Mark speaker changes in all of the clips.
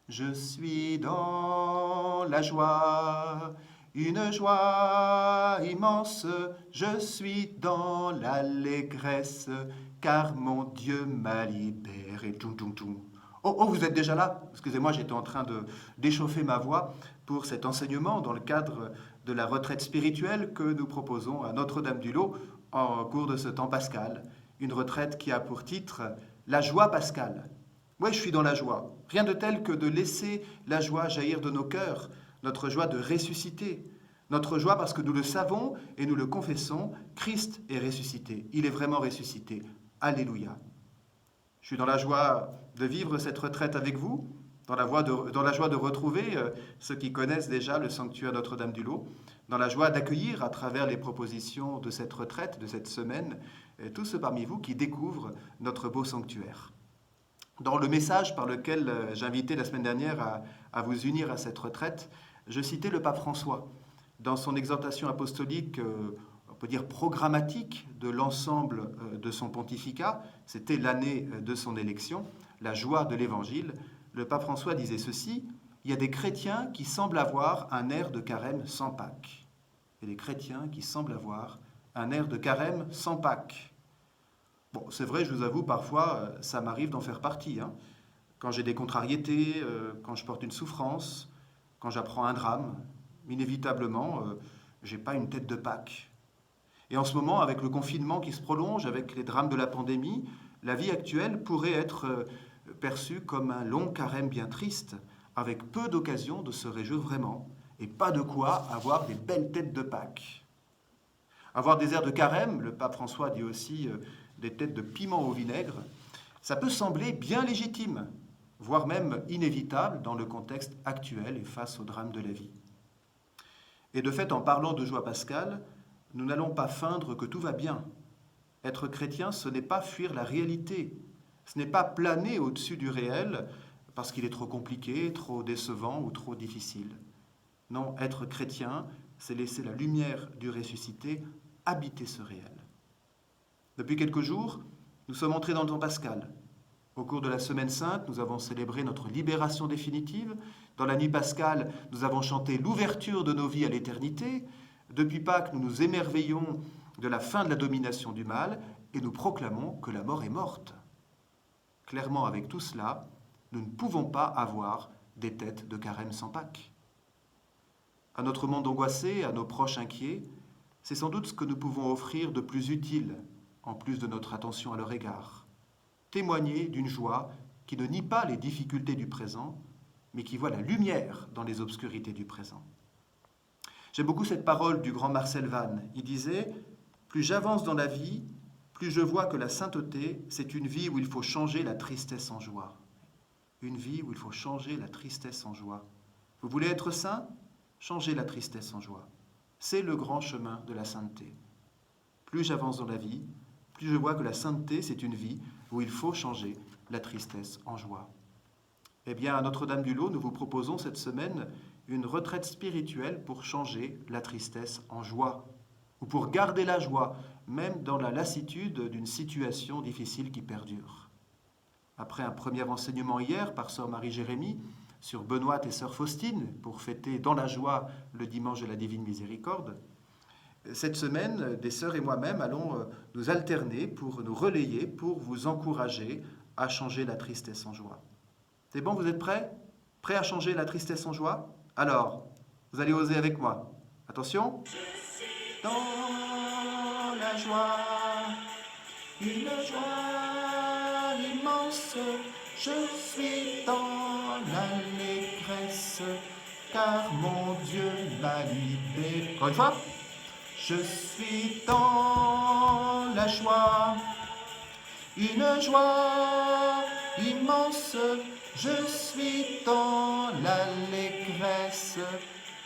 Speaker 1: Je suis dans la joie, une joie immense. Je suis dans l'allégresse, car mon Dieu m'a libéré. Toum, toum, toum. Oh, vous êtes déjà là? Excusez-moi, j'étais en train d'échauffer ma voix pour cet enseignement dans le cadre de la retraite spirituelle que nous proposons à Notre-Dame-du-Lot en cours de ce temps pascal. Une retraite qui a pour titre La joie pascale. Oui, je suis dans la joie. Rien de tel que de laisser la joie jaillir de nos cœurs, notre joie de ressusciter. Notre joie parce que nous le savons et nous le confessons, Christ est ressuscité. Il est vraiment ressuscité. Alléluia. Je suis dans la joie de vivre cette retraite avec vous, dans la joie de retrouver ceux qui connaissent déjà le sanctuaire Notre-Dame-du-Lot, dans la joie d'accueillir à travers les propositions de cette retraite, de cette semaine, tous ceux parmi vous qui découvrent notre beau sanctuaire. Dans le message par lequel j'invitais la semaine dernière à vous unir à cette retraite, je citais le pape François dans son exhortation apostolique, on peut dire programmatique, de l'ensemble de son pontificat. C'était l'année de son élection, la joie de l'Évangile. Le pape François disait ceci: il y a des chrétiens qui semblent avoir un air de carême sans Pâques. Il y a des chrétiens qui semblent avoir un air de carême sans Pâques. Bon, c'est vrai, je vous avoue, parfois, ça m'arrive d'en faire partie. Quand j'ai des contrariétés, quand je porte une souffrance, quand j'apprends un drame, inévitablement, j'ai pas une tête de Pâques. Et en ce moment, avec le confinement qui se prolonge, avec les drames de la pandémie, la vie actuelle pourrait être perçue comme un long carême bien triste, avec peu d'occasions de se réjouir vraiment, et pas de quoi avoir des belles têtes de Pâques. Avoir des airs de carême, le pape François dit aussi des têtes de piment au vinaigre, ça peut sembler bien légitime, voire même inévitable dans le contexte actuel et face au drame de la vie. Et de fait, en parlant de joie pascale, nous n'allons pas feindre que tout va bien. Être chrétien, ce n'est pas fuir la réalité, ce n'est pas planer au-dessus du réel parce qu'il est trop compliqué, trop décevant ou trop difficile. Non, être chrétien, c'est laisser la lumière du ressuscité habiter ce réel. Depuis quelques jours, nous sommes entrés dans le temps pascal. Au cours de la Semaine Sainte, nous avons célébré notre libération définitive. Dans la nuit pascale, nous avons chanté l'ouverture de nos vies à l'éternité. Depuis Pâques, nous nous émerveillons de la fin de la domination du mal et nous proclamons que la mort est morte. Clairement, avec tout cela, nous ne pouvons pas avoir des têtes de carême sans Pâques. À notre monde angoissé, à nos proches inquiets, c'est sans doute ce que nous pouvons offrir de plus utile, en plus de notre attention à leur égard. Témoigner d'une joie qui ne nie pas les difficultés du présent, mais qui voit la lumière dans les obscurités du présent. J'aime beaucoup cette parole du grand Marcel Vannes. Il disait « Plus j'avance dans la vie, plus je vois que la sainteté, c'est une vie où il faut changer la tristesse en joie. » Une vie où il faut changer la tristesse en joie. Vous voulez être saint ? Changez la tristesse en joie. C'est le grand chemin de la sainteté. Plus j'avance dans la vie, plus je vois que la sainteté, c'est une vie où il faut changer la tristesse en joie. Eh bien, à Notre-Dame-du-Lot, nous vous proposons cette semaine une retraite spirituelle pour changer la tristesse en joie, ou pour garder la joie, même dans la lassitude d'une situation difficile qui perdure. Après un premier enseignement hier par sœur Marie-Jérémie sur Benoît et sœur Faustine, pour fêter dans la joie le dimanche de la Divine Miséricorde, cette semaine, des sœurs et moi-même allons nous alterner pour nous relayer, pour vous encourager à changer la tristesse en joie. C'est bon, vous êtes prêts? Prêts à changer la tristesse en joie? Alors, vous allez oser avec moi. Attention. Dans la joie, une joie immense, je suis dans l'allégresse, car mon Dieu m'a libéré. Encore une fois. Je suis dans la joie, une joie immense, je suis dans l'allégresse,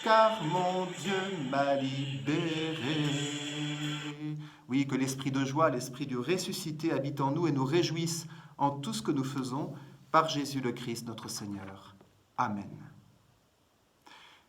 Speaker 1: car mon Dieu m'a libéré. Oui, que l'esprit de joie, l'esprit du ressuscité habite en nous et nous réjouisse en tout ce que nous faisons par Jésus le Christ, notre Seigneur. Amen.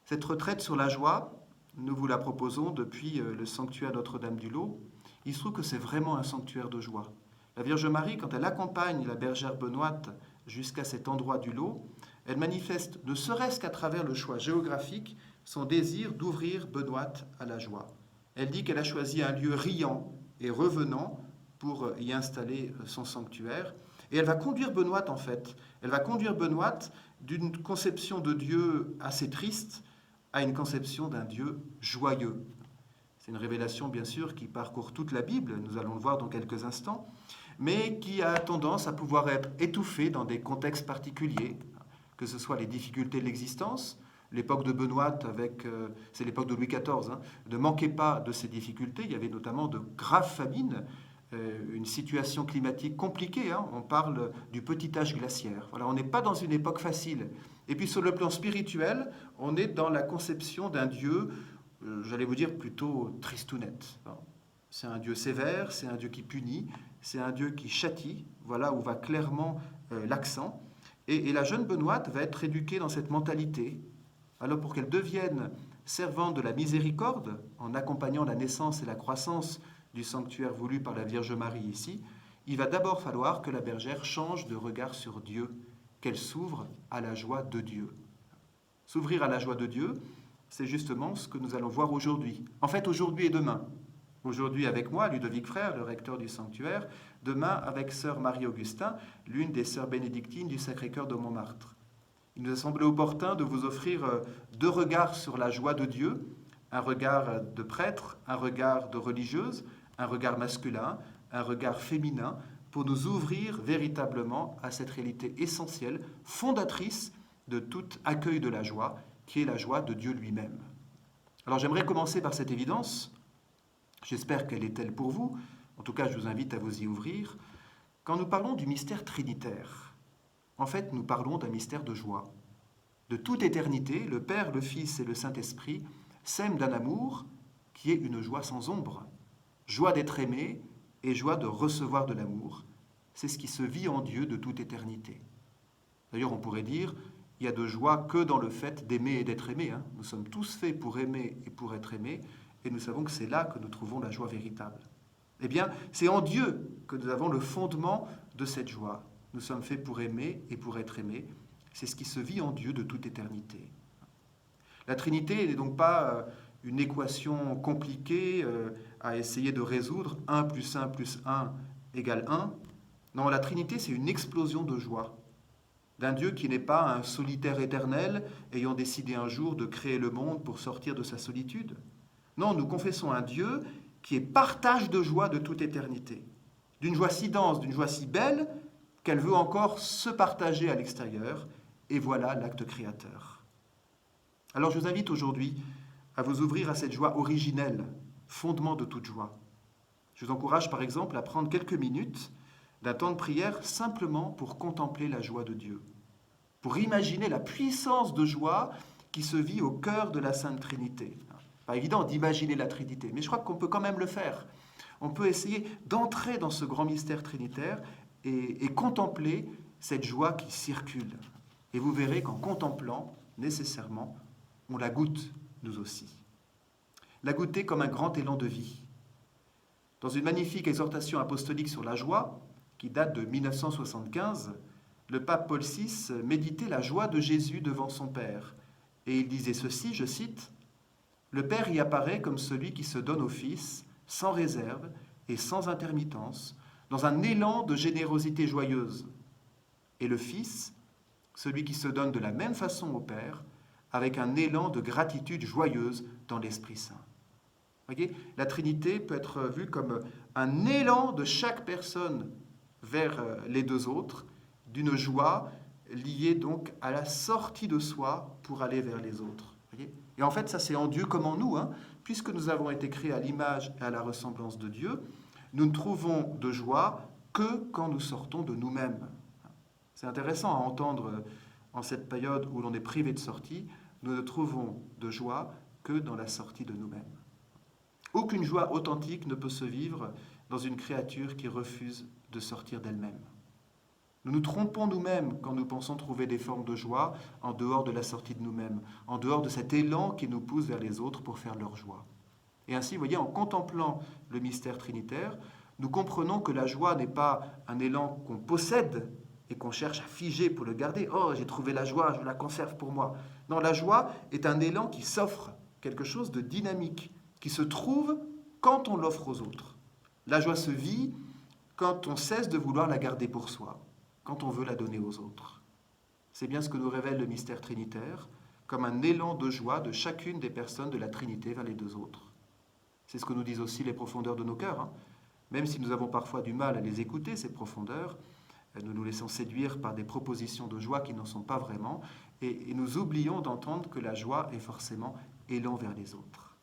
Speaker 1: Cette retraite sur la joie, nous vous la proposons depuis le sanctuaire Notre-Dame-du-Lot. Il se trouve que c'est vraiment un sanctuaire de joie. La Vierge Marie, quand elle accompagne la bergère Benoîte jusqu'à cet endroit du Lot, Elle manifeste, ne serait-ce qu'à travers le choix géographique, son désir d'ouvrir Benoît à la joie. Elle dit qu'elle a choisi un lieu riant et revenant pour y installer son sanctuaire. Et elle va conduire Benoît, en fait. Elle va conduire Benoît d'une conception de Dieu assez triste à une conception d'un Dieu joyeux. C'est une révélation, bien sûr, qui parcourt toute la Bible, nous allons le voir dans quelques instants, mais qui a tendance à pouvoir être étouffée dans des contextes particuliers, que ce soit les difficultés de l'existence. L'époque de Benoît, c'est l'époque de Louis XIV, ne manquait pas de ces difficultés. Il y avait notamment de graves famines, une situation climatique compliquée. On parle du petit âge glaciaire. Voilà, on n'est pas dans une époque facile. Et puis sur le plan spirituel, on est dans la conception d'un Dieu, j'allais vous dire plutôt tristounette. C'est un Dieu sévère, c'est un Dieu qui punit, c'est un Dieu qui châtie. Voilà où va clairement l'accent. Et la jeune Benoît va être éduquée dans cette mentalité. Alors pour qu'elle devienne servante de la miséricorde, en accompagnant la naissance et la croissance du sanctuaire voulu par la Vierge Marie ici, il va d'abord falloir que la bergère change de regard sur Dieu, qu'elle s'ouvre à la joie de Dieu. S'ouvrir à la joie de Dieu, c'est justement ce que nous allons voir aujourd'hui. En fait, aujourd'hui et demain. Aujourd'hui avec moi, Ludovic Frère, le recteur du sanctuaire. Demain avec sœur Marie-Augustin, l'une des sœurs bénédictines du Sacré-Cœur de Montmartre. Il nous a semblé opportun de vous offrir deux regards sur la joie de Dieu, un regard de prêtre, un regard de religieuse, un regard masculin, un regard féminin, pour nous ouvrir véritablement à cette réalité essentielle, fondatrice de tout accueil de la joie, qui est la joie de Dieu lui-même. Alors j'aimerais commencer par cette évidence. J'espère qu'elle est telle pour vous. En tout cas, je vous invite à vous y ouvrir. Quand nous parlons du mystère trinitaire, en fait, nous parlons d'un mystère de joie. De toute éternité, le Père, le Fils et le Saint-Esprit s'aiment d'un amour qui est une joie sans ombre. Joie d'être aimé et joie de recevoir de l'amour. C'est ce qui se vit en Dieu de toute éternité. D'ailleurs, on pourrait dire, il y a de joie que dans le fait d'aimer et d'être aimé. Nous sommes tous faits pour aimer et pour être aimés, et nous savons que c'est là que nous trouvons la joie véritable. Eh bien, c'est en Dieu que nous avons le fondement de cette joie. Nous sommes faits pour aimer et pour être aimés. C'est ce qui se vit en Dieu de toute éternité. La Trinité n'est donc pas une équation compliquée à essayer de résoudre. 1 plus 1 plus 1 égale 1. Non, la Trinité, c'est une explosion de joie d'un Dieu qui n'est pas un solitaire éternel ayant décidé un jour de créer le monde pour sortir de sa solitude. Non, nous confessons un Dieu qui est partage de joie de toute éternité, d'une joie si dense, d'une joie si belle, qu'elle veut encore se partager à l'extérieur, et voilà l'acte créateur. Alors je vous invite aujourd'hui à vous ouvrir à cette joie originelle, fondement de toute joie. Je vous encourage par exemple à prendre quelques minutes d'un temps de prière simplement pour contempler la joie de Dieu, pour imaginer la puissance de joie qui se vit au cœur de la Sainte Trinité. Pas évident d'imaginer la Trinité, mais je crois qu'on peut quand même le faire. On peut essayer d'entrer dans ce grand mystère trinitaire et contempler cette joie qui circule. Et vous verrez qu'en contemplant, nécessairement, on la goûte, nous aussi. La goûter comme un grand élan de vie. Dans une magnifique exhortation apostolique sur la joie, qui date de 1975, le pape Paul VI méditait la joie de Jésus devant son Père. Et il disait ceci, je cite, « Le Père y apparaît comme celui qui se donne au Fils, sans réserve et sans intermittence, dans un élan de générosité joyeuse. Et le Fils, celui qui se donne de la même façon au Père, avec un élan de gratitude joyeuse dans l'Esprit Saint. » Vous voyez, la Trinité peut être vue comme un élan de chaque personne vers les deux autres, d'une joie liée donc à la sortie de soi pour aller vers les autres. Vous voyez ? Et en fait, ça c'est en Dieu comme en nous, puisque nous avons été créés à l'image et à la ressemblance de Dieu, nous ne trouvons de joie que quand nous sortons de nous-mêmes. C'est intéressant à entendre en cette période où l'on est privé de sortie, nous ne trouvons de joie que dans la sortie de nous-mêmes. Aucune joie authentique ne peut se vivre dans une créature qui refuse de sortir d'elle-même. Nous nous trompons nous-mêmes quand nous pensons trouver des formes de joie en dehors de la sortie de nous-mêmes, en dehors de cet élan qui nous pousse vers les autres pour faire leur joie. Et ainsi, vous voyez, en contemplant le mystère trinitaire, nous comprenons que la joie n'est pas un élan qu'on possède, et qu'on cherche à figer pour le garder. Oh, j'ai trouvé la joie, je la conserve pour moi. Non, la joie est un élan qui s'offre, quelque chose de dynamique, qui se trouve quand on l'offre aux autres. La joie se vit quand on cesse de vouloir la garder pour soi, quand on veut la donner aux autres. C'est bien ce que nous révèle le mystère trinitaire, comme un élan de joie de chacune des personnes de la Trinité vers les deux autres. C'est ce que nous disent aussi les profondeurs de nos cœurs, hein. Même si nous avons parfois du mal à les écouter, ces profondeurs, nous nous laissons séduire par des propositions de joie qui n'en sont pas vraiment, et nous oublions d'entendre que la joie est forcément élan vers les autres.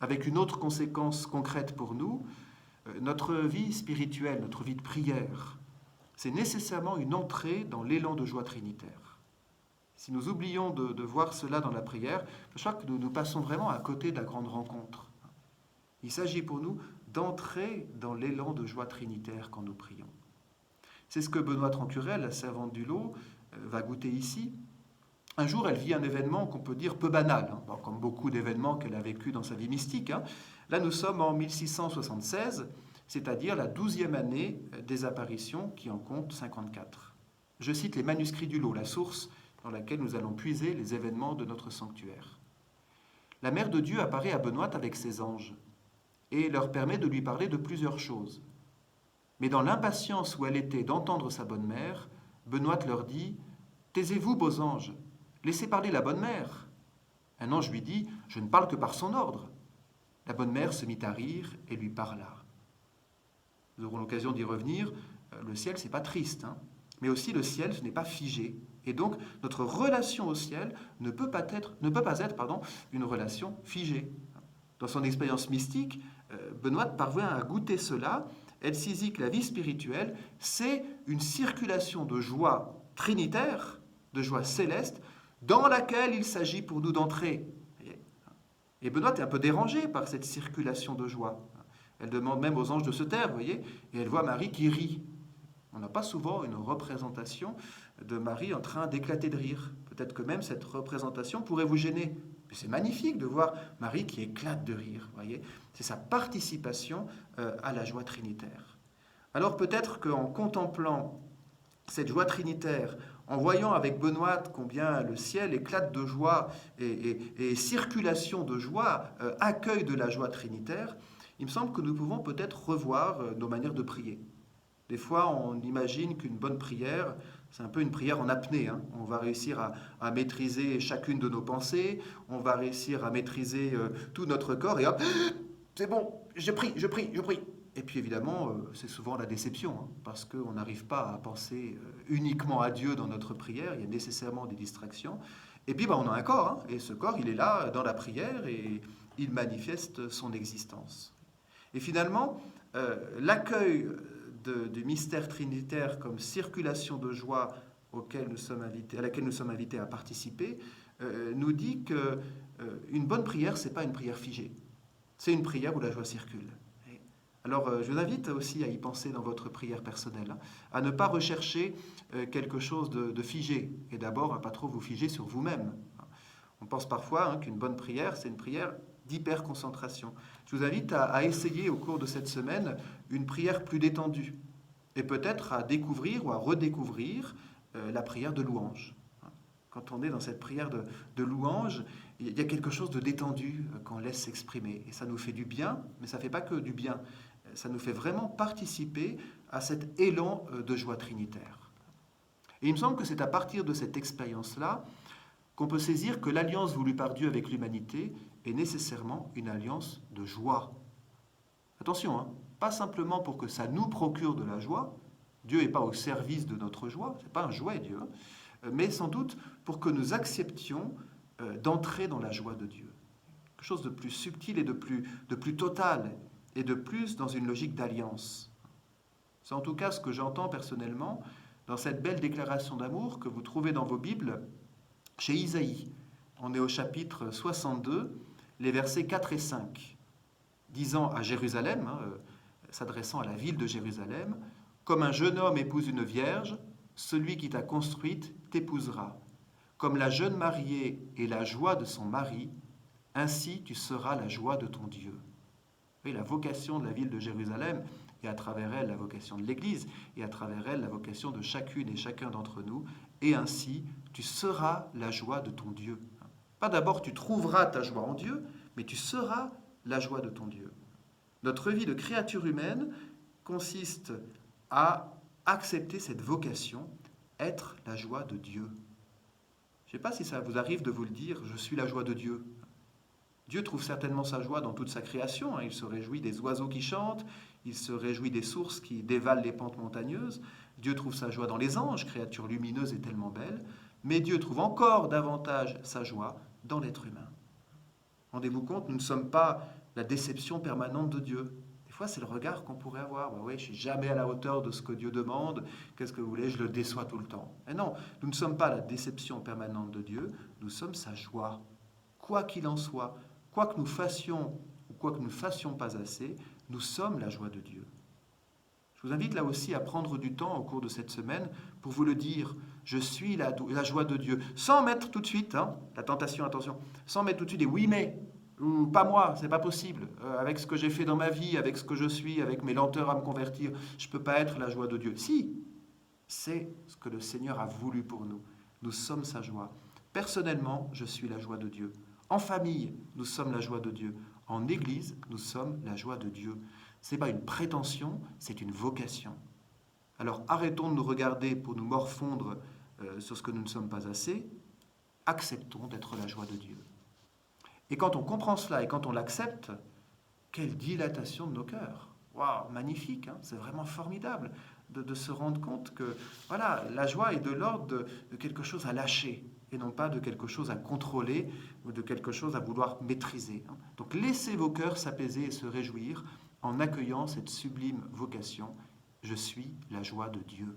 Speaker 1: Avec une autre conséquence concrète pour nous, notre vie spirituelle, notre vie de prière, c'est nécessairement une entrée dans l'élan de joie trinitaire. Si nous oublions de voir cela dans la prière, je crois que nous passons vraiment à côté de la grande rencontre. Il s'agit pour nous d'entrer dans l'élan de joie trinitaire quand nous prions. C'est ce que Benoît Trancurel, la servante du lot, va goûter ici. Un jour, elle vit un événement qu'on peut dire peu banal, hein, comme beaucoup d'événements qu'elle a vécu dans sa vie mystique. Hein. Là, nous sommes en 1676, c'est-à-dire la 12e année des apparitions qui en compte 54. Je cite les manuscrits du lot, la source dans laquelle nous allons puiser les événements de notre sanctuaire. La Mère de Dieu apparaît à Benoît avec ses anges et leur permet de lui parler de plusieurs choses. Mais dans l'impatience où elle était d'entendre sa bonne mère, Benoît leur dit « Taisez-vous, beaux anges, laissez parler la bonne mère. » Un ange lui dit « Je ne parle que par son ordre. » La bonne mère se mit à rire et lui parla. Nous aurons l'occasion d'y revenir. Le ciel, c'est pas triste, hein, mais aussi le ciel, ce n'est pas figé. Et donc, notre relation au ciel ne peut pas être une relation figée. Dans son expérience mystique, Benoît parvient à goûter cela. Elle saisit que la vie spirituelle, c'est une circulation de joie trinitaire, de joie céleste, dans laquelle il s'agit pour nous d'entrer. Et Benoît est un peu dérangé par cette circulation de joie. Elle demande même aux anges de se taire, vous voyez, et elle voit Marie qui rit. On n'a pas souvent une représentation de Marie en train d'éclater de rire. Peut-être que même cette représentation pourrait vous gêner. Mais c'est magnifique de voir Marie qui éclate de rire, vous voyez. C'est sa participation à la joie trinitaire. Alors peut-être qu'en contemplant cette joie trinitaire, en voyant avec Benoît combien le ciel éclate de joie et circulation de joie, accueil de la joie trinitaire, il me semble que nous pouvons peut-être revoir nos manières de prier. Des fois, on imagine qu'une bonne prière, c'est un peu une prière en apnée. Hein. On va réussir à maîtriser chacune de nos pensées, on va réussir à maîtriser tout notre corps, et hop, c'est bon, je prie. Et puis évidemment, c'est souvent la déception, hein, parce qu'on n'arrive pas à penser uniquement à Dieu dans notre prière, il y a nécessairement des distractions. Et puis on a un corps, hein, et ce corps, il est là dans la prière, et il manifeste son existence. Et finalement, l'accueil du mystère trinitaire comme circulation de joie à laquelle nous sommes invités à participer, nous dit qu'une bonne prière, ce n'est pas une prière figée. C'est une prière où la joie circule. Alors, je vous invite aussi à y penser dans votre prière personnelle, hein, à ne pas rechercher quelque chose de figé, et d'abord à ne pas trop vous figer sur vous-même. On pense parfois qu'une bonne prière, c'est une prière d'hyper-concentration. Je vous invite à essayer au cours de cette semaine une prière plus détendue et peut-être à découvrir ou à redécouvrir la prière de louange. Quand on est dans cette prière de louange, il y a quelque chose de détendu qu'on laisse s'exprimer. Et ça nous fait du bien, mais ça ne fait pas que du bien. Ça nous fait vraiment participer à cet élan de joie trinitaire. Et il me semble que c'est à partir de cette expérience-là qu'on peut saisir que l'alliance voulue par Dieu avec l'humanité est nécessairement une alliance de joie. Attention, hein, pas simplement pour que ça nous procure de la joie, Dieu n'est pas au service de notre joie, ce n'est pas un jouet Dieu, mais sans doute pour que nous acceptions d'entrer dans la joie de Dieu. Quelque chose de plus subtil et de plus total, et de plus dans une logique d'alliance. C'est en tout cas ce que j'entends personnellement dans cette belle déclaration d'amour que vous trouvez dans vos Bibles, chez Isaïe. On est au chapitre 62, les versets 4 et 5, disant à Jérusalem, s'adressant à la ville de Jérusalem, « Comme un jeune homme épouse une vierge, celui qui t'a construite t'épousera. Comme la jeune mariée est la joie de son mari, ainsi tu seras la joie de ton Dieu. » Oui, la vocation de la ville de Jérusalem et à travers elle la vocation de l'Église, et à travers elle la vocation de chacune et chacun d'entre nous, et ainsi tu seras la joie de ton Dieu. Pas d'abord tu trouveras ta joie en Dieu, mais tu seras la joie de ton Dieu. Notre vie de créature humaine consiste à accepter cette vocation, être la joie de Dieu. Je ne sais pas si ça vous arrive de vous le dire, je suis la joie de Dieu. Dieu trouve certainement sa joie dans toute sa création. Il se réjouit des oiseaux qui chantent, il se réjouit des sources qui dévalent les pentes montagneuses. Dieu trouve sa joie dans les anges, créatures lumineuses et tellement belles. Mais Dieu trouve encore davantage sa joie dans l'être humain. Rendez-vous compte, nous ne sommes pas la déception permanente de Dieu. Des fois, c'est le regard qu'on pourrait avoir. Oui, je ne suis jamais à la hauteur de ce que Dieu demande. Qu'est-ce que vous voulez? Je le déçois tout le temps. Mais non, nous ne sommes pas la déception permanente de Dieu. Nous sommes sa joie. Quoi qu'il en soit, quoi que nous fassions ou quoi que nous ne fassions pas assez, nous sommes la joie de Dieu. Je vous invite là aussi à prendre du temps au cours de cette semaine pour vous le dire. Je suis la joie de Dieu. Sans mettre tout de suite, la tentation, attention, sans mettre tout de suite des oui mais, ou pas moi, c'est pas possible. Avec ce que j'ai fait dans ma vie, avec ce que je suis, avec mes lenteurs à me convertir, je ne peux pas être la joie de Dieu. Si, c'est ce que le Seigneur a voulu pour nous. Nous sommes sa joie. Personnellement, je suis la joie de Dieu. En famille, nous sommes la joie de Dieu. En Église, nous sommes la joie de Dieu. Ce n'est pas une prétention, c'est une vocation. Alors arrêtons de nous regarder pour nous morfondre sur ce que nous ne sommes pas assez. Acceptons d'être la joie de Dieu. Et quand on comprend cela et quand on l'accepte, quelle dilatation de nos cœurs. Waouh, magnifique, c'est vraiment formidable de se rendre compte que voilà, la joie est de l'ordre de quelque chose à lâcher et non pas de quelque chose à contrôler ou de quelque chose à vouloir maîtriser. Donc laissez vos cœurs s'apaiser et se réjouir en accueillant cette sublime vocation. Je suis la joie de Dieu.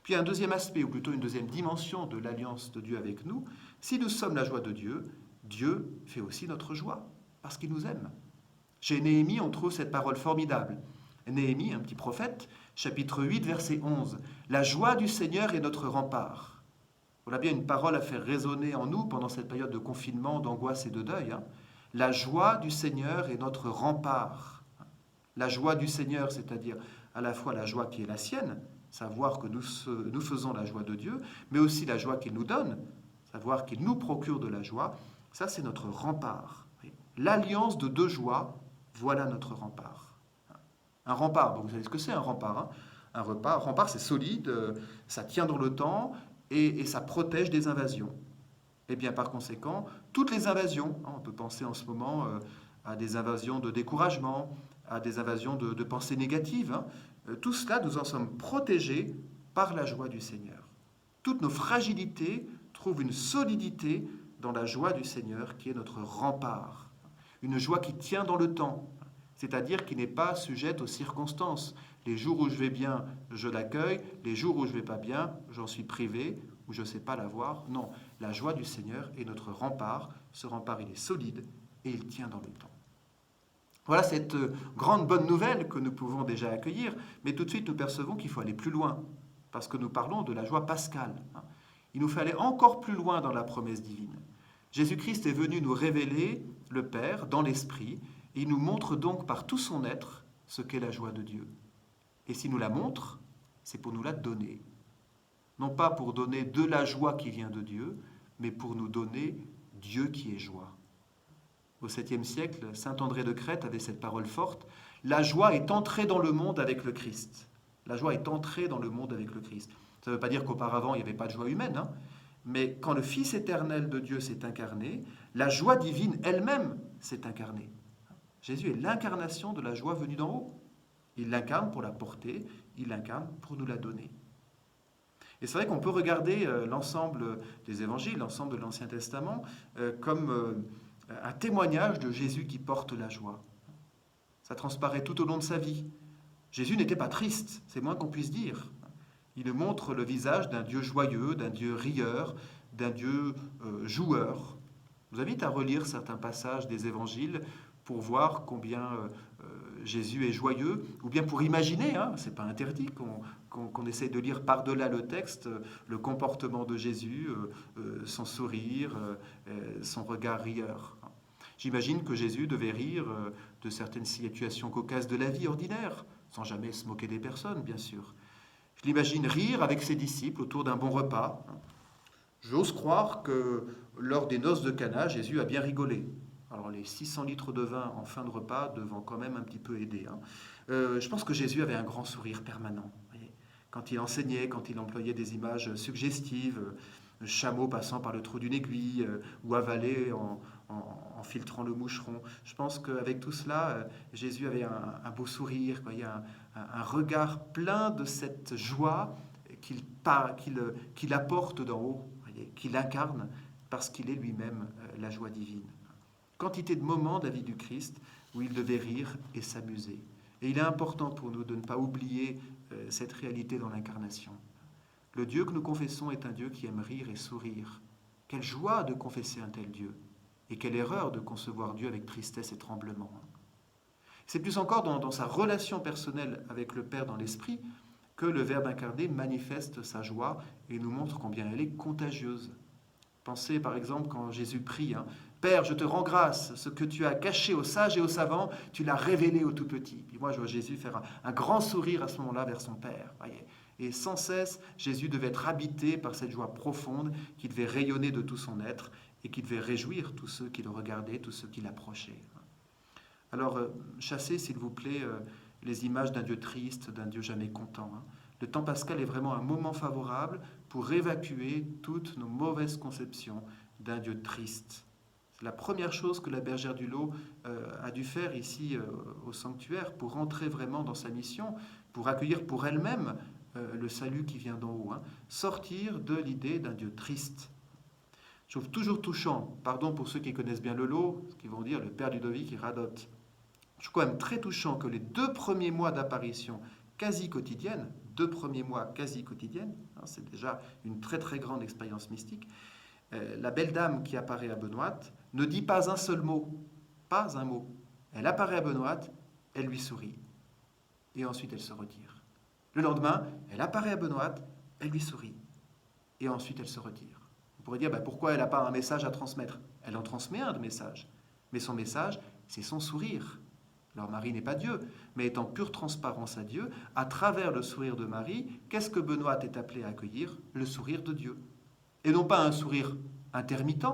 Speaker 1: Puis un deuxième aspect, ou plutôt une deuxième dimension de l'alliance de Dieu avec nous, si nous sommes la joie de Dieu, Dieu fait aussi notre joie, parce qu'il nous aime. Chez Néhémie, on trouve cette parole formidable. Néhémie, un petit prophète, chapitre 8, verset 11. « La joie du Seigneur est notre rempart. » Voilà bien une parole à faire résonner en nous pendant cette période de confinement, d'angoisse et de deuil. La joie du Seigneur est notre rempart. La joie du Seigneur, c'est-à-dire à la fois la joie qui est la sienne, savoir que nous faisons la joie de Dieu, mais aussi la joie qu'il nous donne, savoir qu'il nous procure de la joie, ça c'est notre rempart. L'alliance de deux joies, voilà notre rempart. Un rempart, vous savez ce que c'est un rempart, Un rempart c'est solide, ça tient dans le temps et ça protège des invasions. Et bien par conséquent, toutes les invasions, on peut penser en ce moment à des invasions de découragement, à des invasions de pensées négatives, tout cela, nous en sommes protégés par la joie du Seigneur. Toutes nos fragilités trouvent une solidité dans la joie du Seigneur qui est notre rempart. Une joie qui tient dans le temps, c'est-à-dire qui n'est pas sujette aux circonstances. Les jours où je vais bien, je l'accueille. Les jours où je ne vais pas bien, j'en suis privé ou je ne sais pas l'avoir. Non, la joie du Seigneur est notre rempart. Ce rempart, il est solide et il tient dans le temps. Voilà cette grande bonne nouvelle que nous pouvons déjà accueillir, mais tout de suite nous percevons qu'il faut aller plus loin, parce que nous parlons de la joie pascale. Il nous fallait encore plus loin dans la promesse divine. Jésus-Christ est venu nous révéler le Père dans l'Esprit, et il nous montre donc par tout son être ce qu'est la joie de Dieu. Et s'il nous la montre, c'est pour nous la donner. Non pas pour donner de la joie qui vient de Dieu, mais pour nous donner Dieu qui est joie. Au 7e siècle, saint André de Crète avait cette parole forte, « La joie est entrée dans le monde avec le Christ. » La joie est entrée dans le monde avec le Christ. Ça ne veut pas dire qu'auparavant, il n'y avait pas de joie humaine, mais quand le Fils éternel de Dieu s'est incarné, la joie divine elle-même s'est incarnée. Jésus est l'incarnation de la joie venue d'en haut. Il l'incarne pour la porter, il l'incarne pour nous la donner. Et c'est vrai qu'on peut regarder l'ensemble des évangiles, l'ensemble de l'Ancien Testament, comme un témoignage de Jésus qui porte la joie. Ça transparaît tout au long de sa vie. Jésus n'était pas triste, c'est moins qu'on puisse dire. Il nous montre le visage d'un Dieu joyeux, d'un Dieu rieur, d'un Dieu joueur. Je vous invite à relire certains passages des évangiles pour voir combien Jésus est joyeux, ou bien pour imaginer, ce n'est pas interdit qu'on essaye de lire par-delà le texte, le comportement de Jésus, son sourire, son regard rieur. J'imagine que Jésus devait rire de certaines situations cocasses de la vie ordinaire, sans jamais se moquer des personnes, bien sûr. Je l'imagine rire avec ses disciples autour d'un bon repas. J'ose croire que lors des noces de Cana, Jésus a bien rigolé. Alors les 600 litres de vin en fin de repas devant quand même un petit peu aider. Je pense que Jésus avait un grand sourire permanent. Vous voyez. Quand il enseignait, quand il employait des images suggestives, chameau passant par le trou d'une aiguille, ou avalé en filtrant le moucheron. Je pense qu'avec tout cela, Jésus avait un beau sourire, quoi. Il y a un regard plein de cette joie qu'il apporte d'en haut, qu'il incarne parce qu'il est lui-même la joie divine. Quantité de moments de la vie du Christ où il devait rire et s'amuser. Et il est important pour nous de ne pas oublier cette réalité dans l'incarnation. Le Dieu que nous confessons est un Dieu qui aime rire et sourire. Quelle joie de confesser un tel Dieu, et quelle erreur de concevoir Dieu avec tristesse et tremblement. C'est plus encore dans sa relation personnelle avec le Père dans l'Esprit que le Verbe incarné manifeste sa joie et nous montre combien elle est contagieuse. Pensez par exemple quand Jésus prie, Père, je te rends grâce, ce que tu as caché aux sages et aux savants, tu l'as révélé aux tout petits. Puis moi je vois Jésus faire un grand sourire à ce moment-là vers son Père. Voyez. Et sans cesse, Jésus devait être habité par cette joie profonde qui devait rayonner de tout son être et qui devait réjouir tous ceux qui le regardaient, tous ceux qui l'approchaient. Alors, chassez, s'il vous plaît, les images d'un Dieu triste, d'un Dieu jamais content. Le temps pascal est vraiment un moment favorable pour évacuer toutes nos mauvaises conceptions d'un Dieu triste. C'est la première chose que la bergère du Lot a dû faire ici au sanctuaire pour rentrer vraiment dans sa mission, pour accueillir pour elle-même le salut qui vient d'en haut. Sortir de l'idée d'un Dieu triste. Je trouve toujours touchant, pardon pour ceux qui connaissent bien le Lot, qui vont dire le père Ludovic il radote. Je trouve quand même très touchant que les 2 premiers mois d'apparition quasi quotidienne, 2 premiers mois quasi quotidiennes, c'est déjà une très très grande expérience mystique, la belle dame qui apparaît à Benoîte ne dit pas un seul mot, pas un mot. Elle apparaît à Benoîte, elle lui sourit, et ensuite elle se retire. Le lendemain, elle apparaît à Benoîte, elle lui sourit, et ensuite elle se retire. On pourrait dire, pourquoi elle n'a pas un message à transmettre? Elle en transmet un de message, mais son message, c'est son sourire. Alors Marie n'est pas Dieu, mais est en pure transparence à Dieu. À travers le sourire de Marie, qu'est-ce que Benoît est appelé à accueillir? Le sourire de Dieu. Et non pas un sourire intermittent,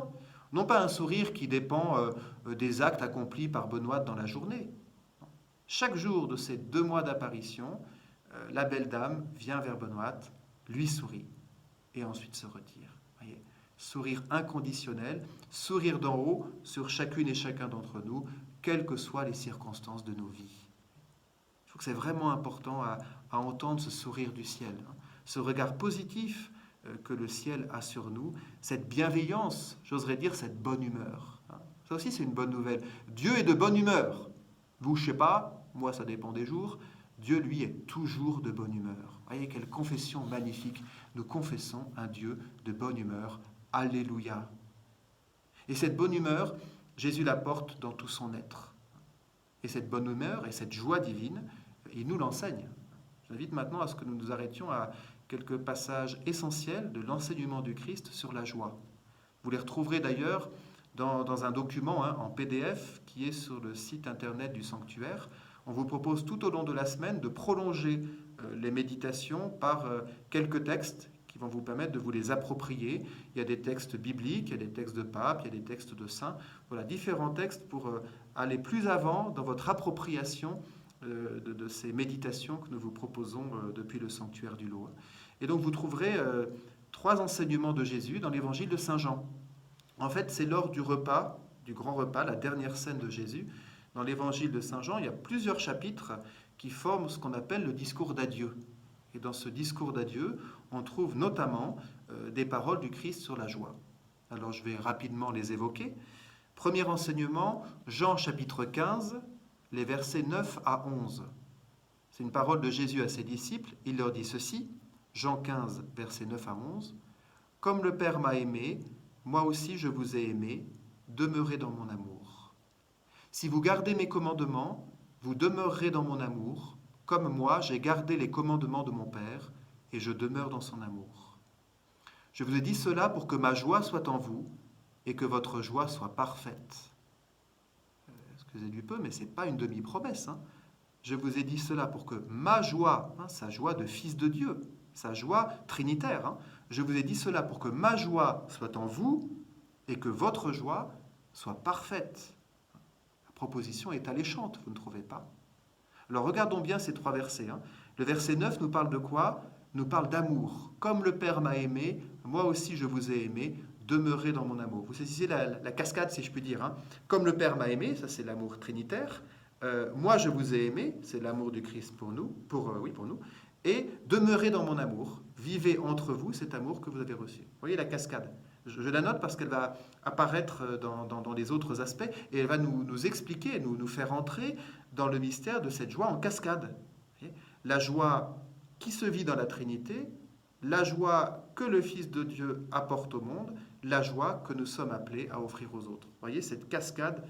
Speaker 1: non pas un sourire qui dépend des actes accomplis par Benoît dans la journée. Chaque jour de ces 2 mois d'apparition, la belle dame vient vers Benoît, lui sourit, et ensuite se retire. Voyez, sourire inconditionnel, sourire d'en haut sur chacune et chacun d'entre nous, quelles que soient les circonstances de nos vies. Je trouve que c'est vraiment important à entendre ce sourire du ciel, ce regard positif que le ciel a sur nous, cette bienveillance, j'oserais dire cette bonne humeur. Ça aussi c'est une bonne nouvelle. Dieu est de bonne humeur. Vous, je ne sais pas, moi ça dépend des jours, Dieu lui est toujours de bonne humeur. Voyez quelle confession magnifique. Nous confessons un Dieu de bonne humeur. Alléluia. Et cette bonne humeur, Jésus la porte dans tout son être. Et cette bonne humeur et cette joie divine, il nous l'enseigne. J'invite maintenant à ce que nous nous arrêtions à quelques passages essentiels de l'enseignement du Christ sur la joie. Vous les retrouverez d'ailleurs dans un document en PDF qui est sur le site internet du sanctuaire. On vous propose tout au long de la semaine de prolonger les méditations par quelques textes qui vont vous permettre de vous les approprier. Il y a des textes bibliques, il y a des textes de papes, il y a des textes de saints. Voilà, différents textes pour aller plus avant dans votre appropriation de ces méditations que nous vous proposons depuis le sanctuaire du Lot. Et donc vous trouverez 3 enseignements de Jésus dans l'évangile de Saint Jean. En fait, c'est lors du repas, du grand repas, la dernière scène de Jésus. Dans l'évangile de Saint Jean, il y a plusieurs chapitres qui forment ce qu'on appelle le discours d'adieu. Et dans ce discours d'adieu, on trouve notamment des paroles du Christ sur la joie. Alors je vais rapidement les évoquer. Premier enseignement, Jean chapitre 15, les versets 9 à 11. C'est une parole de Jésus à ses disciples. Il leur dit ceci, Jean 15, versets 9 à 11. « Comme le Père m'a aimé, moi aussi je vous ai aimé, demeurez dans mon amour. Si vous gardez mes commandements, vous demeurerez dans mon amour, comme moi j'ai gardé les commandements de mon Père, et je demeure dans son amour. Je vous ai dit cela pour que ma joie soit en vous, et que votre joie soit parfaite. excusez du peu, mais ce n'est pas une demi-promesse. Je vous ai dit cela pour que ma joie, sa joie de fils de Dieu, sa joie trinitaire, je vous ai dit cela pour que ma joie soit en vous et que votre joie soit parfaite. La proposition est alléchante, vous ne trouvez pas? Alors regardons bien ces 3 versets. Le verset 9 nous parle de quoi? Nous parle d'amour. Comme le Père m'a aimé, moi aussi je vous ai aimé, demeurez dans mon amour. Vous saisissez la cascade, si je puis dire. Comme le Père m'a aimé, ça c'est l'amour trinitaire. Moi je vous ai aimé, c'est l'amour du Christ pour nous, pour nous. Et demeurez dans mon amour, vivez entre vous cet amour que vous avez reçu. Vous voyez la cascade? Je la note parce qu'elle va apparaître dans les autres aspects et elle va nous expliquer, nous faire entrer dans le mystère de cette joie en cascade. La joie qui se vit dans la Trinité, la joie que le Fils de Dieu apporte au monde, la joie que nous sommes appelés à offrir aux autres. Vous voyez cette cascade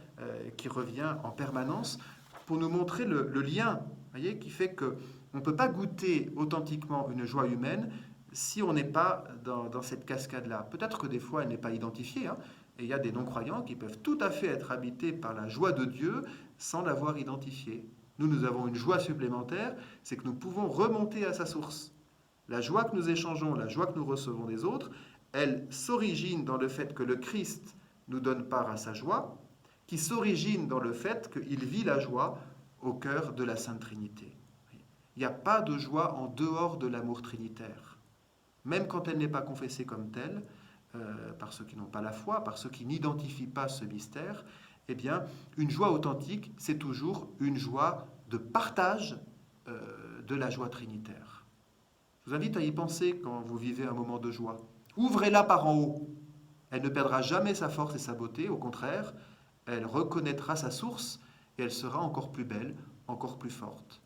Speaker 1: qui revient en permanence pour nous montrer le lien, voyez, qui fait qu'on ne peut pas goûter authentiquement une joie humaine si on n'est pas dans cette cascade-là. Peut-être que des fois, elle n'est pas identifiée, et il y a des non-croyants qui peuvent tout à fait être habités par la joie de Dieu sans l'avoir identifiée. Nous avons une joie supplémentaire, c'est que nous pouvons remonter à sa source. La joie que nous échangeons, la joie que nous recevons des autres, elle s'origine dans le fait que le Christ nous donne part à sa joie, qui s'origine dans le fait qu'il vit la joie au cœur de la Sainte Trinité. Il n'y a pas de joie en dehors de l'amour trinitaire. Même quand elle n'est pas confessée comme telle, par ceux qui n'ont pas la foi, par ceux qui n'identifient pas ce mystère, eh bien, une joie authentique, c'est toujours une joie de partage de la joie trinitaire. Je vous invite à y penser quand vous vivez un moment de joie. Ouvrez-la par en haut. Elle ne perdra jamais sa force et sa beauté, au contraire, elle reconnaîtra sa source et elle sera encore plus belle, encore plus forte.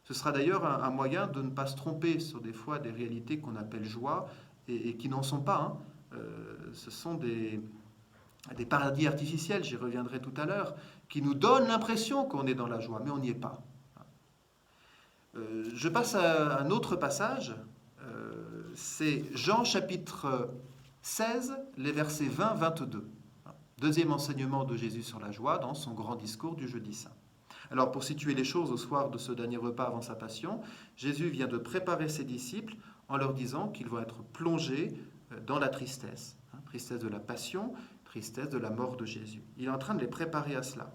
Speaker 1: Ce sera d'ailleurs un moyen de ne pas se tromper sur des fois des réalités qu'on appelle joie et qui n'en sont pas. Ce sont des paradis artificiels, j'y reviendrai tout à l'heure, qui nous donnent l'impression qu'on est dans la joie, mais on n'y est pas. Je passe à un autre passage, c'est Jean chapitre 16, les versets 20-22. Deuxième enseignement de Jésus sur la joie dans son grand discours du jeudi saint. Alors pour situer les choses au soir de ce dernier repas avant sa passion, Jésus vient de préparer ses disciples en leur disant qu'ils vont être plongés dans la tristesse, tristesse de la passion, tristesse de la mort de Jésus. Il est en train de les préparer à cela.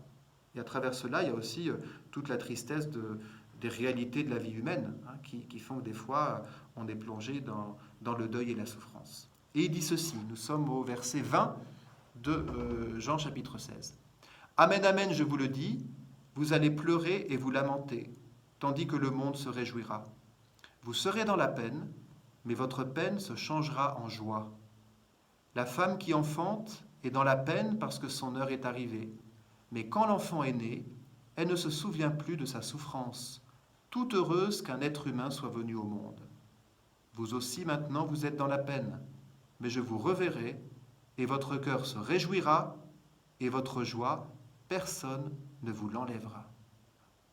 Speaker 1: Et à travers cela, il y a aussi toute la tristesse des réalités de la vie humaine qui font que des fois on est plongé dans le deuil et la souffrance. Et il dit ceci, nous sommes au verset 20 de Jean chapitre 16. Amen, amen, je vous le dis, vous allez pleurer et vous lamenter, tandis que le monde se réjouira. Vous serez dans la peine, mais votre peine se changera en joie. La femme qui enfante est dans la peine parce que son heure est arrivée. Mais quand l'enfant est né, elle ne se souvient plus de sa souffrance, toute heureuse qu'un être humain soit venu au monde. Vous aussi maintenant vous êtes dans la peine, mais je vous reverrai, et votre cœur se réjouira, et votre joie, personne ne vous l'enlèvera.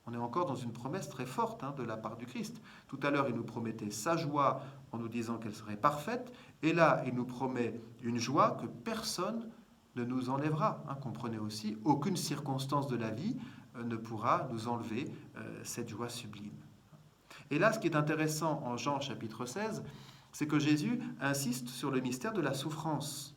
Speaker 1: On est encore dans une promesse très forte de la part du Christ. Tout à l'heure, il nous promettait sa joie en nous disant qu'elle serait parfaite, et là, il nous promet une joie que personne ne nous enlèvera. Comprenez aussi, aucune circonstance de la vie ne pourra nous enlever cette joie sublime. Et là, ce qui est intéressant en Jean chapitre 16, c'est que Jésus insiste sur le mystère de la souffrance.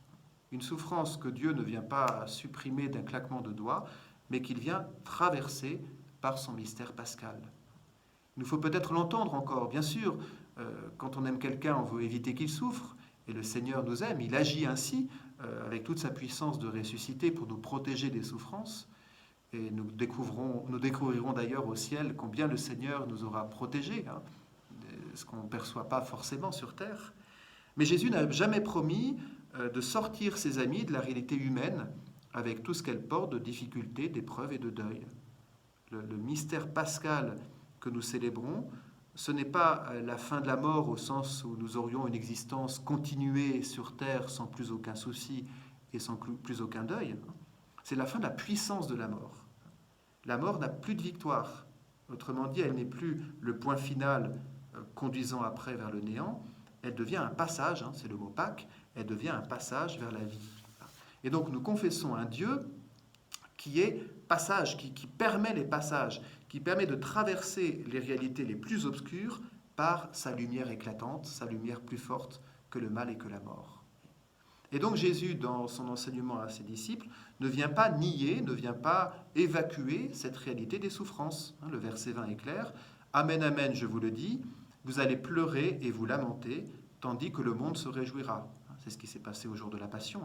Speaker 1: Une souffrance que Dieu ne vient pas supprimer d'un claquement de doigts, mais qu'il vient traverser par son mystère pascal. Il nous faut peut-être l'entendre encore. Bien sûr, quand on aime quelqu'un, on veut éviter qu'il souffre, et le Seigneur nous aime. Il agit ainsi, avec toute sa puissance de ressusciter pour nous protéger des souffrances. Et nous découvrirons d'ailleurs au ciel combien le Seigneur nous aura protégés, ce qu'on ne perçoit pas forcément sur terre. Mais Jésus n'a jamais promis de sortir ses amis de la réalité humaine avec tout ce qu'elle porte de difficultés, d'épreuves et de deuil. Le mystère pascal que nous célébrons, ce n'est pas la fin de la mort au sens où nous aurions une existence continuée sur terre sans plus aucun souci et sans plus aucun deuil. C'est la fin de la puissance de la mort. La mort n'a plus de victoire. Autrement dit, elle n'est plus le point final conduisant après vers le néant. Elle devient un passage, c'est le mot Pâques, elle devient un passage vers la vie. Et donc nous confessons un Dieu qui est passage, qui permet les passages, qui permet de traverser les réalités les plus obscures par sa lumière éclatante, sa lumière plus forte que le mal et que la mort. Et donc Jésus, dans son enseignement à ses disciples, ne vient pas nier, ne vient pas évacuer cette réalité des souffrances. Le verset 20 est clair. « Amen, amen, je vous le dis, vous allez pleurer et vous lamenter, tandis que le monde se réjouira. » C'est ce qui s'est passé au jour de la Passion,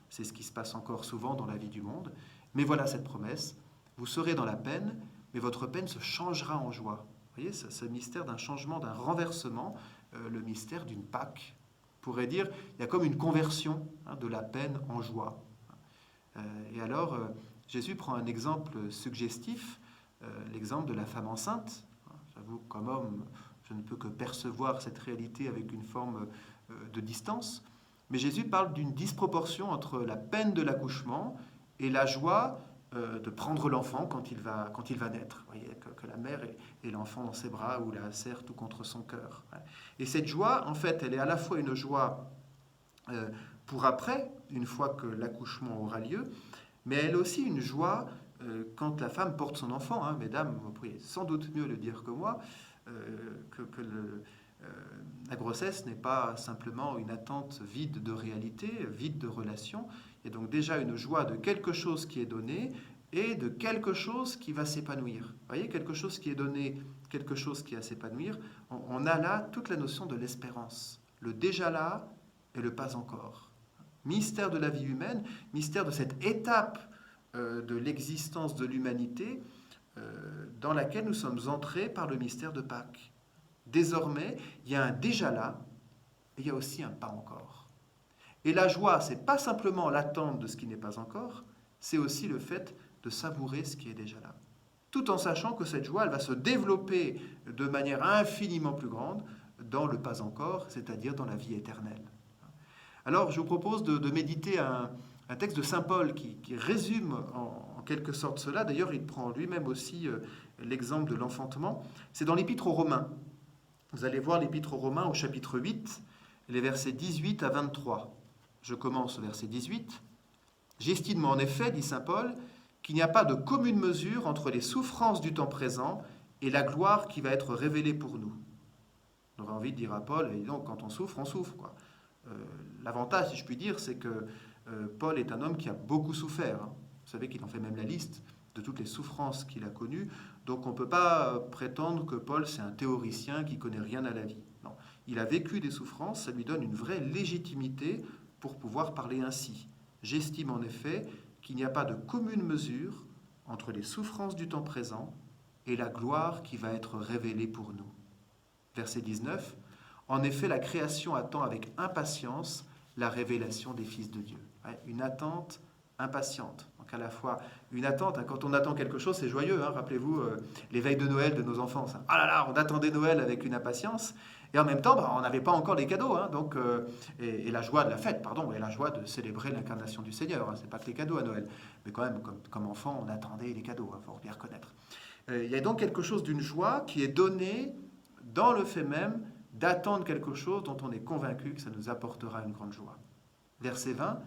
Speaker 1: c'est ce qui se passe encore souvent dans la vie du monde. Mais voilà cette promesse, vous serez dans la peine, mais votre peine se changera en joie. Vous voyez, ce mystère d'un changement, d'un renversement, le mystère d'une Pâque. On pourrait dire, il y a comme une conversion de la peine en joie. Et alors, Jésus prend un exemple suggestif, l'exemple de la femme enceinte. J'avoue, comme homme, je ne peux que percevoir cette réalité avec une forme de distance. Mais Jésus parle d'une disproportion entre la peine de l'accouchement et la joie de prendre l'enfant quand il va naître. Vous voyez, que la mère ait l'enfant dans ses bras ou la serre tout contre son cœur. Et cette joie, en fait, elle est à la fois une joie pour après, une fois que l'accouchement aura lieu, mais elle est aussi une joie quand la femme porte son enfant. Mesdames, vous pourriez sans doute mieux le dire que moi, la grossesse n'est pas simplement une attente vide de réalité, vide de relation. Il y a donc déjà une joie de quelque chose qui est donné et de quelque chose qui va s'épanouir. Vous voyez, quelque chose qui est donné, quelque chose qui va s'épanouir. On a là toute la notion de l'espérance. Le déjà là et le pas encore. Mystère de la vie humaine, mystère de cette étape de l'existence de l'humanité dans laquelle nous sommes entrés par le mystère de Pâques. Désormais, il y a un déjà là, et il y a aussi un pas encore. Et la joie, ce n'est pas simplement l'attente de ce qui n'est pas encore, c'est aussi le fait de savourer ce qui est déjà là. Tout en sachant que cette joie, elle va se développer de manière infiniment plus grande dans le pas encore, c'est-à-dire dans la vie éternelle. Alors, je vous propose de méditer un texte de saint Paul qui résume en quelque sorte cela. D'ailleurs, il prend lui-même aussi l'exemple de l'enfantement. C'est dans l'Épître aux Romains. Vous allez voir l'Épître aux Romains au chapitre 8, les versets 18 à 23. Je commence au verset 18. « J'estime en effet, dit saint Paul, qu'il n'y a pas de commune mesure entre les souffrances du temps présent et la gloire qui va être révélée pour nous. » On aurait envie de dire à Paul, et donc quand on souffre, quoi. L'avantage, si je puis dire, c'est que Paul est un homme qui a beaucoup souffert. Vous savez qu'il en fait même la liste de toutes les souffrances qu'il a connues. Donc on ne peut pas prétendre que Paul, c'est un théoricien qui ne connaît rien à la vie. Non. Il a vécu des souffrances, ça lui donne une vraie légitimité pour pouvoir parler ainsi. J'estime en effet qu'il n'y a pas de commune mesure entre les souffrances du temps présent et la gloire qui va être révélée pour nous. Verset 19. En effet, la création attend avec impatience la révélation des fils de Dieu. Une attente impatiente. Donc à la fois une attente, quand on attend quelque chose, c'est joyeux. Rappelez-vous les veilles de Noël de nos enfants. Ah là là, on attendait Noël avec une impatience. Et en même temps, on n'avait pas encore les cadeaux. Et la joie de la fête, et la joie de célébrer l'incarnation du Seigneur. C'est pas que les cadeaux à Noël. Mais quand même, comme enfant, on attendait les cadeaux, il faut bien reconnaître. Il y a donc quelque chose d'une joie qui est donnée dans le fait même d'attendre quelque chose dont on est convaincu que ça nous apportera une grande joie. Verset 20.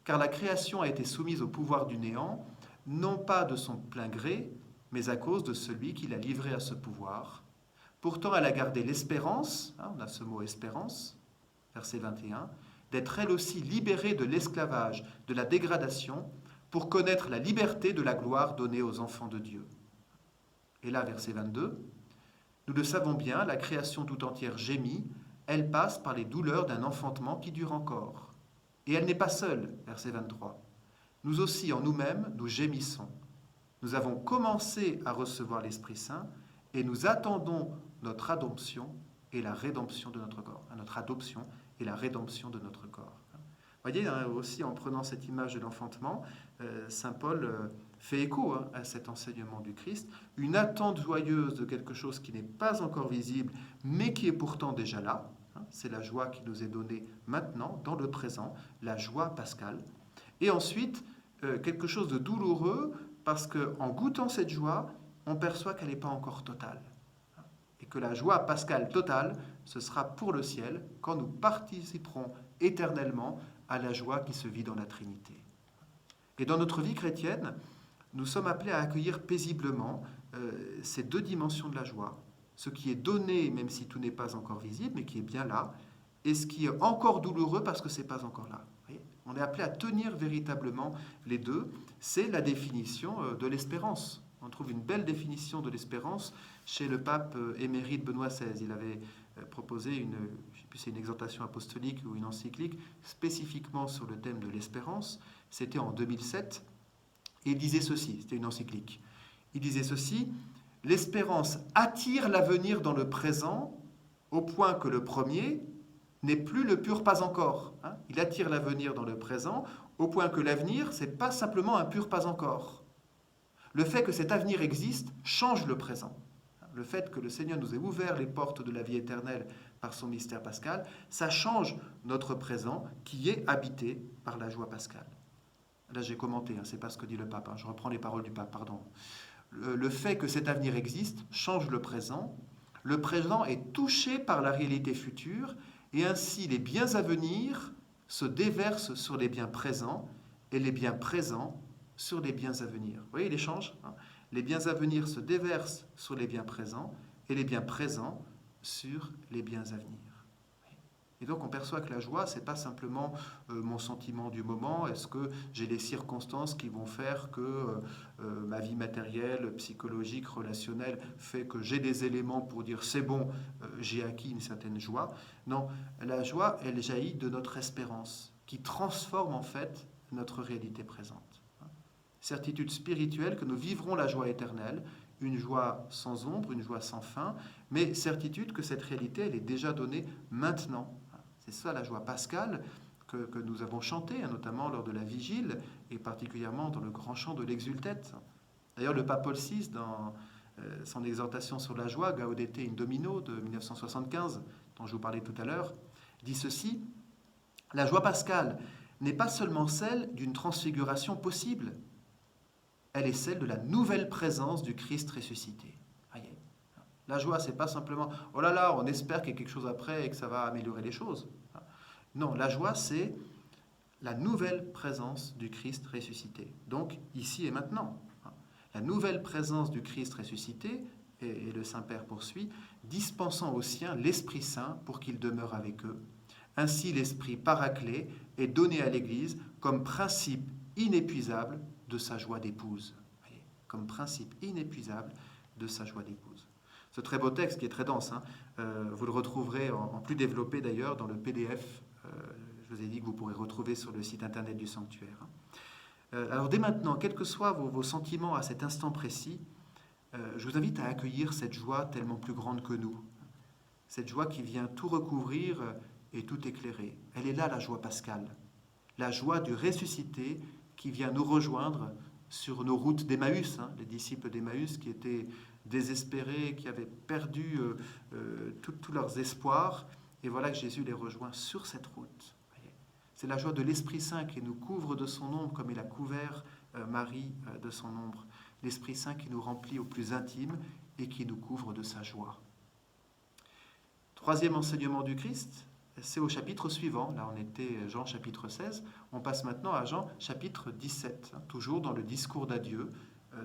Speaker 1: Car la création a été soumise au pouvoir du néant, non pas de son plein gré, mais à cause de celui qui l'a livrée à ce pouvoir. Pourtant, elle a gardé l'espérance, on a ce mot espérance, verset 21, d'être elle aussi libérée de l'esclavage, de la dégradation, pour connaître la liberté de la gloire donnée aux enfants de Dieu. Et là, verset 22, nous le savons bien, la création tout entière gémit, elle passe par les douleurs d'un enfantement qui dure encore. Et elle n'est pas seule, verset 23. Nous aussi, en nous-mêmes, nous gémissons. Nous avons commencé à recevoir l'Esprit Saint et nous attendons notre adoption et la rédemption de notre corps. Notre adoption et la rédemption de notre corps. Vous voyez, aussi en prenant cette image de l'enfantement, saint Paul fait écho à cet enseignement du Christ, une attente joyeuse de quelque chose qui n'est pas encore visible, mais qui est pourtant déjà là. C'est la joie qui nous est donnée maintenant, dans le présent, la joie pascale. Et ensuite, quelque chose de douloureux, parce qu'en goûtant cette joie, on perçoit qu'elle n'est pas encore totale. Et que la joie pascale totale, ce sera pour le ciel, quand nous participerons éternellement à la joie qui se vit dans la Trinité. Et dans notre vie chrétienne, nous sommes appelés à accueillir paisiblement ces deux dimensions de la joie, ce qui est donné, même si tout n'est pas encore visible, mais qui est bien là, et ce qui est encore douloureux parce que ce n'est pas encore là. Vous voyez, on est appelé à tenir véritablement les deux. C'est la définition de l'espérance. On trouve une belle définition de l'espérance chez le pape émérite Benoît XVI. Il avait proposé je ne sais plus si c'est une exhortation apostolique ou une encyclique, spécifiquement sur le thème de l'espérance. C'était en 2007. Et il disait ceci, c'était une encyclique. Il disait ceci: l'espérance attire l'avenir dans le présent au point que le premier n'est plus le pur pas encore. Il attire l'avenir dans le présent au point que l'avenir, ce n'est pas simplement un pur pas encore. Le fait que cet avenir existe change le présent. Le fait que le Seigneur nous ait ouvert les portes de la vie éternelle par son mystère pascal, ça change notre présent qui est habité par la joie pascale. Là, j'ai commenté, c'est pas ce que dit le pape, je reprends les paroles du pape, pardon. Le fait que cet avenir existe change le présent. Le présent est touché par la réalité future, et ainsi les biens à venir se déversent sur les biens présents, et les biens présents sur les biens à venir. Vous voyez l'échange, Les biens à venir se déversent sur les biens présents, et les biens présents sur les biens à venir. Et donc on perçoit que la joie, ce n'est pas simplement mon sentiment du moment, est-ce que j'ai les circonstances qui vont faire que ma vie matérielle, psychologique, relationnelle fait que j'ai des éléments pour dire c'est bon, j'ai acquis une certaine joie. Non, la joie, elle jaillit de notre espérance, qui transforme en fait notre réalité présente. Certitude spirituelle que nous vivrons la joie éternelle, une joie sans ombre, une joie sans fin, mais certitude que cette réalité, elle est déjà donnée maintenant. C'est ça la joie pascale que nous avons chantée, notamment lors de la vigile, et particulièrement dans le grand chant de l'exultète. D'ailleurs, le pape Paul VI, dans son exhortation sur la joie, Gaudete in Domino, de 1975, dont je vous parlais tout à l'heure, dit ceci: la joie pascale n'est pas seulement celle d'une transfiguration possible, elle est celle de la nouvelle présence du Christ ressuscité. La joie, c'est pas simplement « oh là là, on espère qu'il y a quelque chose après et que ça va améliorer les choses ». Non, la joie, c'est la nouvelle présence du Christ ressuscité. Donc, ici et maintenant. La nouvelle présence du Christ ressuscité, et le Saint-Père poursuit, dispensant aux siens l'Esprit Saint pour qu'il demeure avec eux. Ainsi, l'Esprit paraclet est donné à l'Église comme principe inépuisable de sa joie d'épouse. Comme principe inépuisable de sa joie d'épouse. Ce très beau texte qui est très dense, vous le retrouverez en plus développé d'ailleurs dans le PDF, je vous ai dit que vous pourrez retrouver sur le site internet du sanctuaire. Alors dès maintenant, quels que soient vos sentiments à cet instant précis, je vous invite à accueillir cette joie tellement plus grande que nous. Cette joie qui vient tout recouvrir et tout éclairer. Elle est là, la joie pascale. La joie du ressuscité qui vient nous rejoindre sur nos routes d'Emmaüs, les disciples d'Emmaüs qui étaient désespérés, qui avaient perdu tous leurs espoirs. Et voilà que Jésus les rejoint sur cette route. C'est la joie de l'Esprit Saint qui nous couvre de son ombre, comme il a couvert Marie de son ombre. L'Esprit Saint qui nous remplit au plus intime et qui nous couvre de sa joie. Troisième enseignement du Christ, c'est au chapitre suivant. Là, on était Jean chapitre 16. On passe maintenant à Jean chapitre 17, toujours dans le discours d'adieu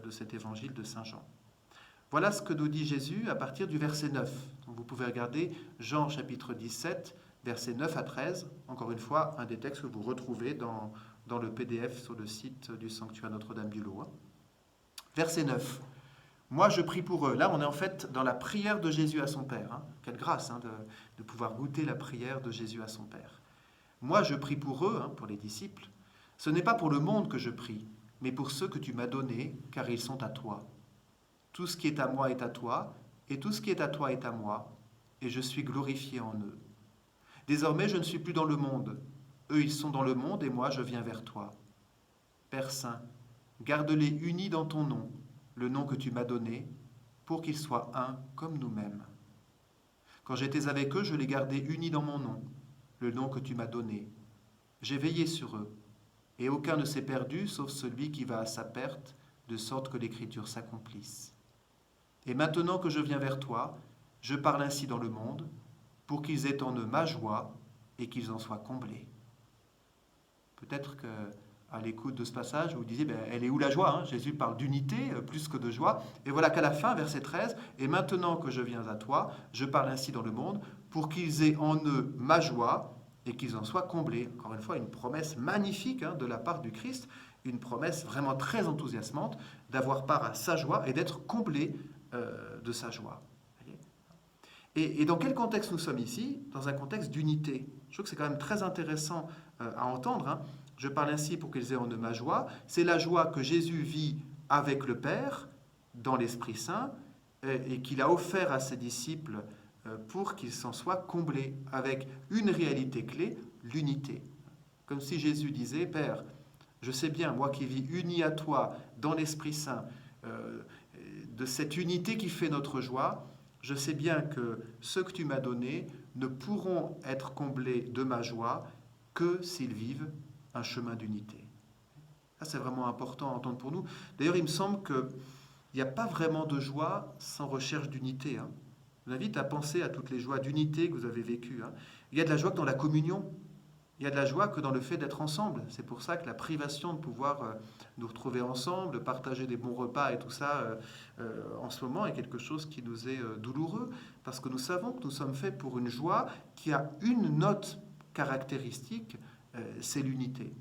Speaker 1: de cet évangile de Saint Jean. Voilà ce que nous dit Jésus à partir du verset 9. Donc vous pouvez regarder Jean chapitre 17, versets 9 à 13. Encore une fois, un des textes que vous retrouvez dans le PDF sur le site du sanctuaire Notre-Dame-du-Lot. Verset 9. Moi, je prie pour eux. Là, on est en fait dans la prière de Jésus à son Père. Quelle grâce de pouvoir goûter la prière de Jésus à son Père. Moi, je prie pour eux, pour les disciples. Ce n'est pas pour le monde que je prie, mais pour ceux que tu m'as donnés, car ils sont à toi. Tout ce qui est à moi est à toi, et tout ce qui est à toi est à moi, et je suis glorifié en eux. Désormais, je ne suis plus dans le monde. Eux, ils sont dans le monde, et moi, je viens vers toi. Père Saint, garde-les unis dans ton nom, le nom que tu m'as donné, pour qu'ils soient un comme nous-mêmes. Quand j'étais avec eux, je les gardais unis dans mon nom, le nom que tu m'as donné. J'ai veillé sur eux, et aucun ne s'est perdu, sauf celui qui va à sa perte, de sorte que l'Écriture s'accomplisse. Et maintenant que je viens vers toi, je parle ainsi dans le monde, pour qu'ils aient en eux ma joie et qu'ils en soient comblés. Peut-être que à l'écoute de ce passage où vous disiez, elle est où la joie, hein? Jésus parle d'unité plus que de joie. Et voilà qu'à la fin, verset 13, « Et maintenant que je viens à toi, je parle ainsi dans le monde, pour qu'ils aient en eux ma joie et qu'ils en soient comblés. » Encore une fois, une promesse magnifique de la part du Christ, une promesse vraiment très enthousiasmante d'avoir part à sa joie et d'être comblé de sa joie. Et dans quel contexte nous sommes ici? Dans un contexte d'unité. Je trouve que c'est quand même très intéressant à entendre. Je parle ainsi pour qu'ils aient en eux ma joie. C'est la joie que Jésus vit avec le Père dans l'Esprit Saint et qu'il a offert à ses disciples pour qu'ils s'en soient comblés avec une réalité clé, l'unité. Comme si Jésus disait, Père, je sais bien, moi qui vis uni à toi dans l'Esprit Saint, de cette unité qui fait notre joie, je sais bien que ceux que tu m'as donnés ne pourront être comblés de ma joie que s'ils vivent un chemin d'unité. Ça, c'est vraiment important à entendre pour nous. D'ailleurs, il me semble qu'il n'y a pas vraiment de joie sans recherche d'unité. Je vous invite à penser à toutes les joies d'unité que vous avez vécues. Il y a de la joie que dans la communion. Il y a de la joie que dans le fait d'être ensemble. C'est pour ça que la privation de pouvoir nous retrouver ensemble, de partager des bons repas et tout ça en ce moment est quelque chose qui nous est douloureux, parce que nous savons que nous sommes faits pour une joie qui a une note caractéristique, c'est l'unité.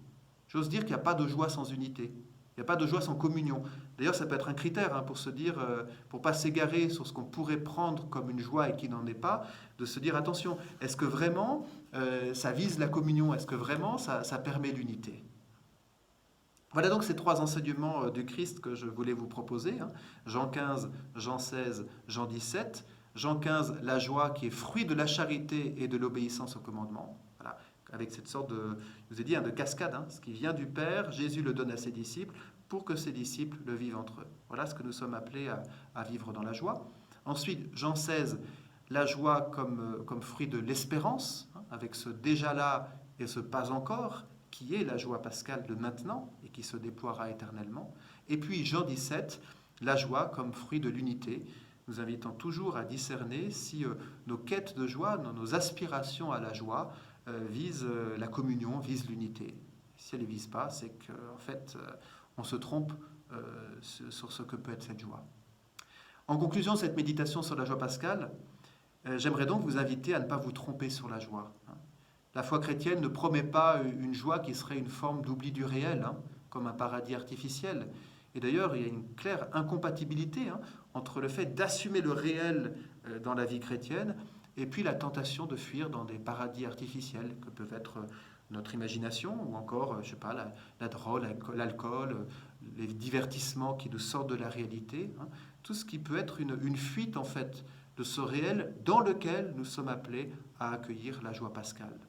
Speaker 1: J'ose dire qu'il n'y a pas de joie sans unité. Il n'y a pas de joie sans communion. D'ailleurs, ça peut être un critère pour se dire, pour ne pas s'égarer sur ce qu'on pourrait prendre comme une joie et qui n'en est pas, de se dire, attention, est-ce que vraiment ça vise la communion? Est-ce que vraiment ça permet l'unité? Voilà donc ces trois enseignements du Christ que je voulais vous proposer. Jean 15, Jean 16, Jean 17. Jean 15, la joie qui est fruit de la charité et de l'obéissance au commandement. Voilà. Avec cette sorte de, je vous ai dit, de cascade, ce qui vient du Père, Jésus le donne à ses disciples pour que ses disciples le vivent entre eux. Voilà ce que nous sommes appelés à vivre dans la joie. Ensuite, Jean 16, la joie comme fruit de l'espérance, avec ce déjà là et ce pas encore, qui est la joie pascale de maintenant et qui se déploiera éternellement. Et puis Jean 17, la joie comme fruit de l'unité, nous invitant toujours à discerner si nos quêtes de joie, nos aspirations à la joie, vise la communion, vise l'unité. Si elle ne les vise pas, c'est qu'en fait, on se trompe sur ce que peut être cette joie. En conclusion de cette méditation sur la joie pascale, j'aimerais donc vous inviter à ne pas vous tromper sur la joie. La foi chrétienne ne promet pas une joie qui serait une forme d'oubli du réel, comme un paradis artificiel. Et d'ailleurs, il y a une claire incompatibilité entre le fait d'assumer le réel dans la vie chrétienne et puis la tentation de fuir dans des paradis artificiels que peuvent être notre imagination ou encore, je sais pas, la drogue, l'alcool, les divertissements qui nous sortent de la réalité. Tout ce qui peut être une fuite en fait de ce réel dans lequel nous sommes appelés à accueillir la joie pascale.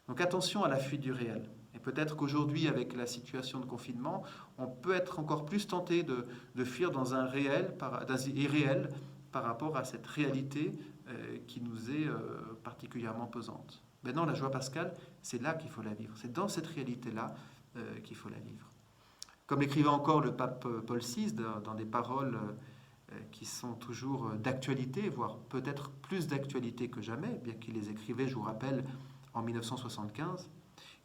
Speaker 1: Donc attention à la fuite du réel. Et peut-être qu'aujourd'hui, avec la situation de confinement, on peut être encore plus tenté de fuir dans un réel, dans irréel, par rapport à cette réalité qui nous est particulièrement pesante. Maintenant, la joie pascale, c'est là qu'il faut la vivre. C'est dans cette réalité-là qu'il faut la vivre. Comme l'écrivait encore le pape Paul VI dans des paroles qui sont toujours d'actualité, voire peut-être plus d'actualité que jamais, bien qu'il les écrivait, je vous rappelle, en 1975,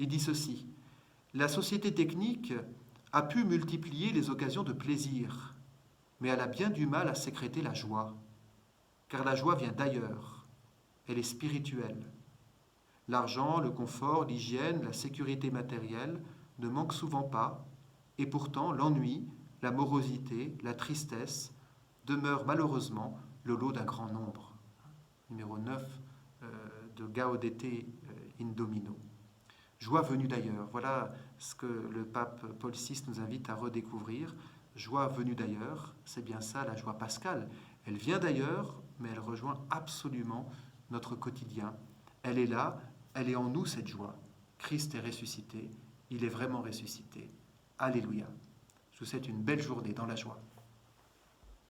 Speaker 1: il dit ceci: « La société technique a pu multiplier les occasions de plaisir, mais elle a bien du mal à sécréter la joie, car la joie vient d'ailleurs, elle est spirituelle. L'argent, le confort, l'hygiène, la sécurité matérielle ne manquent souvent pas, et pourtant l'ennui, la morosité, la tristesse demeurent malheureusement le lot d'un grand nombre. » Numéro 9 de Gaudete in Domino. Joie venue d'ailleurs. Voilà ce que le pape Paul VI nous invite à redécouvrir. Joie venue d'ailleurs, c'est bien ça la joie pascale. Elle vient d'ailleurs, mais elle rejoint absolument notre quotidien. Elle est là, elle est en nous cette joie. Christ est ressuscité, il est vraiment ressuscité. Alléluia. Je vous souhaite une belle journée dans la joie.